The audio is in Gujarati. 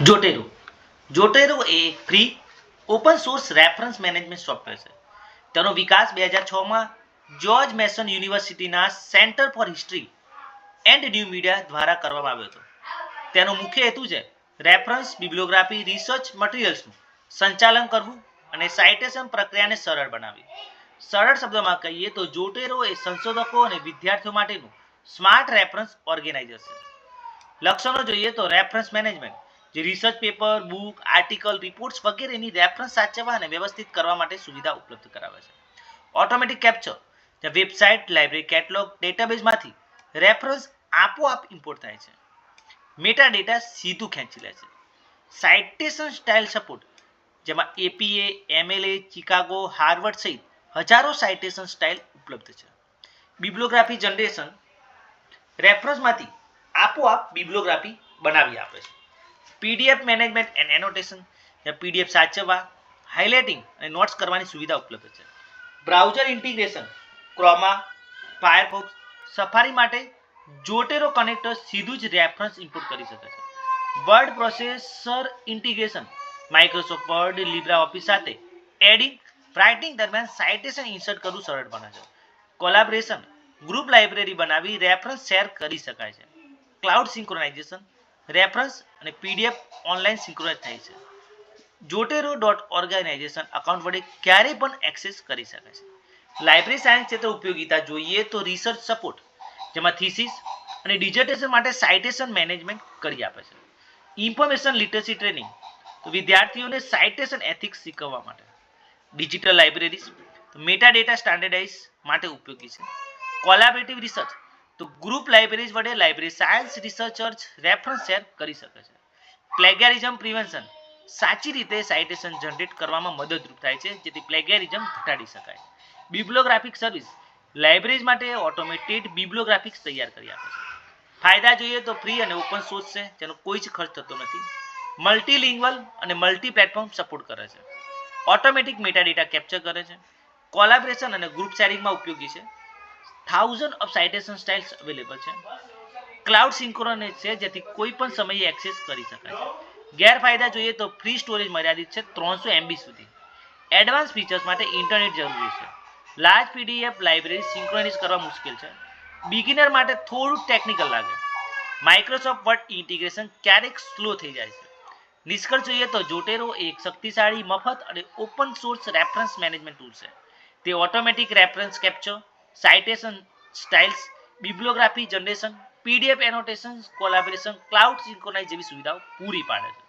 જોટેરો જોટેરો એ free open source reference management software છે. તેનો વિકાસ 2006માં જ્યોર્જ મેસન યુનિવર્સિટીના centre for history and new media દ્વારા કરવામાં આવ્યો હતો. તેનો મુખ્ય હેતુ છે રેફરન્સ બિબ્લિયોગ્રાફી રિસર્ચ મટીરિયલ્સનું સંચાલન કરવું અને સાઇટેશન પ્રક્રિયાને સરળ બનાવવી. સરળ શબ્દોમાં કહીએ તો જોટેરો એ સંશોધકો અને વિદ્યાર્થીઓ માટેનું સ્માર્ટ રેફરન્સ ઓર્ગેનાઇઝર છે. લક્ષણો જોઈએ તો રેફરન્સ મેનેજમેન્ટ જે research paper, book, article, reports વગેરેની રેફરન્સ સાચવવા અને વ્યવસ્થિત કરવા માટે સુવિધા ઉપલબ્ધ કરાવે છે. ઓટોમેટિક કેપ્ચર જે વેબસાઇટ, લાઇબ્રેરી, કેટલોગ, ડેટાબેઝમાંથી રેફરન્સ આપોઆપ ઇમ્પોર્ટ થાય છે. મેટા ડેટા સીધું ખેંચી લે છે. સાઇટેશન સ્ટાઇલ સપોર્ટ જેમાં એપીએ, એમએલએ, ચિકાગો, હાર્વર્ડ સહિત હજારો સાઇટેશન સ્ટાઇલ ઉપલબ્ધ છે. બિબ્લિયોગ્રાફી જનરેશન રેફરન્સમાંથી આપોઆપ બિબ્લિયોગ્રાફી બનાવી આપે છે. PDF management and annotation PDF સાચવવા, હાઇલાઇટિંગ અને નોટ્સ કરવાની સુવિધા ઉપલબ્ધ છે. Browser integration Croma, Firefox, safari માટે જોટેરો કનેક્ટર સીધું જ રેફરન્સ ઇમ્પોર્ટ કરી શકે છે. Word processor integration Microsoft Word, LibreOffice સાથે એડિંગ, રાઇટિંગ દરમિયાન સાઇટેશન ઇન્સર્ટ કરવું સરળ બને છે. કોલાબરેશન ગ્રુપ લાઇબ્રેરી બનાવી રેફરન્સ શેર કરી શકાય છે. ક્લાઉડ સિંક્રોનાઇઝેશન રેફરન્સ અને પીડીએફ ઓનલાઈન સિંક્રોનાઇઝ થાય છે. જોટેરો ઓર્ગેનાઇઝેશન અકાઉન્ટ વડે ક્યારેય પણ એક્સેસ કરી શકાય છે. લાઇબ્રેરી સાયન્સ ક્ષેત્રે ઉપયોગિતા જોઈએ તો રિસર્ચ સપોર્ટ જેમાં થીસીસ અને ડિઝર્ટેશન માટે સાઇટેશન મેનેજમેન્ટ કરી આપે છે. ઇન્ફોર્મેશન લિટરસી ટ્રેનિંગ તો વિદ્યાર્થીઓને સાઇટેશન એથિક્સ શીખવવા માટે. ડિજિટલ લાઇબ્રેરીઝ તો મેટા ડેટા સ્ટાન્ડર્ડાઇઝ માટે ઉપયોગી છે. કોલેબોરેટિવ રિસર્ચ તો ગ્રુપ લાઇબ્રેરીઝ વડે library science researchers reference share કરી શકે છે. પ્લેગેરિઝમ પ્રિવેન્શન સાચી રીતે સાઇટેશન જનરેટ કરવામાં મદદરૂપ થાય છે જેથી પ્લેગેરિઝમ ઘટાડી શકાય. બિબ્લિયોગ્રાફિક સર્વિસ લાઇબ્રેરીઝ માટે ઓટોમેટેડ બિબ્લિયોગ્રાફિક્સ તૈયાર કરી આપે છે. ફાયદા જોઈએ તો ફ્રી અને ઓપન સોર્સ છે, તેનો કોઈ જ ખર્ચ થતો નથી. મલ્ટીલિંગ્વલ અને મલ્ટી પ્લેટફોર્મ સપોર્ટ કરે છે. ઓટોમેટિક મેટાડેટા કેપ્ચર કરે છે. કોલેબોરેશન અને ગ્રુપ શેરિંગમાં ઉપયોગી છે. 1000 ઓફ સાઇટેશન સ્ટાઇલ્સ અવેલેબલ છે. ક્લાઉડ સિંક્રોનાઇઝ છે જેથી કોઈ પણ સમયે એક્સેસ કરી શકાય છે. ગેરફાયદા જોઈએ તો ફ્રી સ્ટોરેજ મર્યાદિત છે 300 MB સુધી. એડવાન્સ ફીચર્સ માટે ઇન્ટરનેટ જરૂરી છે. લાર્જ પીડીએફ લાઇબ્રેરી સિંક્રોનાઇઝ કરવા મુશ્કેલ છે. બિગિનર માટે થોડું ટેકનિકલ લાગે. માઇક્રોસોફ્ટ વર્ડ ઇન્ટિગ્રેશન ક્યારેક સ્લો થઈ જાય છે. નિષ્કર્ષ જોઈએ તો જોટેરો એક શક્તિશાળી, મફત અને open source reference management tool છે. તે automatic reference capture, citation styles, bibliography generation, PDF annotation, collaboration, cloud synchronise જેવી સુવિધાઓ પૂરી પાડે છે.